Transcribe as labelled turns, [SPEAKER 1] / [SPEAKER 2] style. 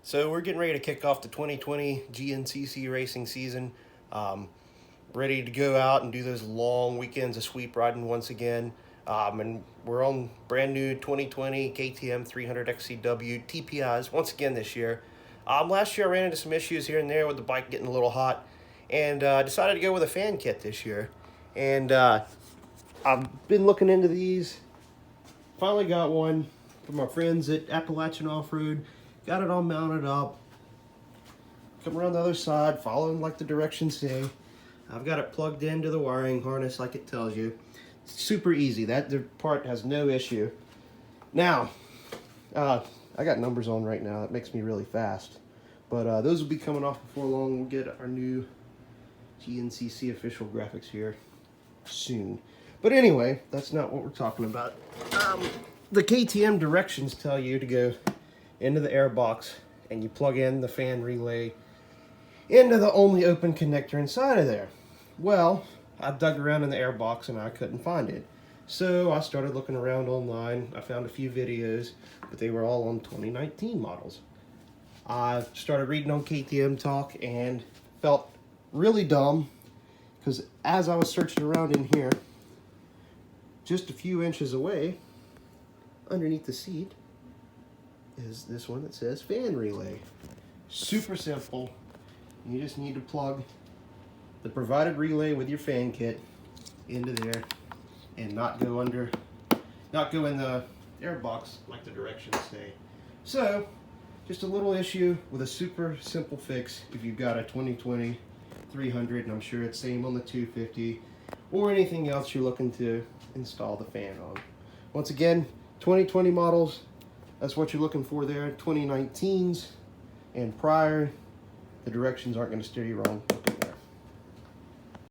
[SPEAKER 1] So we're getting ready to kick off the 2020 GNCC racing season. Ready to go out and do those long weekends of sweep riding once again. And we're on brand new 2020 KTM 300 XCW TPIs once again this year. Last year I ran into some issues here and there with the bike getting a little hot, and decided to go with a fan kit this year. And I've been looking into these. Finally got one from my friends at Appalachian Off-Road. Got it all mounted up. Come around the other side, following like the directions say. I've got it plugged into the wiring harness like it tells you. It's super easy. That the part has no issue. Now, I got numbers on right now. That makes me really fast. But those will be coming off before long. We'll get our new GNCC official graphics here soon. But anyway, that's not what we're talking about. The KTM directions tell you to go into the air box and you plug in the fan relay into the only open connector inside of there. Well, I dug around in the air box and I couldn't find it. So I started looking around online. I found a few videos, but they were all on 2019 models. I started reading on KTM Talk and felt really dumb because as I was searching around in here, just a few inches away, underneath the seat, is this one that says fan relay. Super simple. You just need to plug the provided relay with your fan kit into there and not go in the air box like the directions say. So, just a little issue with a super simple fix if you've got a 2020 300, and I'm sure it's same on the 250 or anything else you're looking to install the fan on. Once again, 2020 models, that's what you're looking for there. 2019s and prior, the directions aren't going to steer you wrong.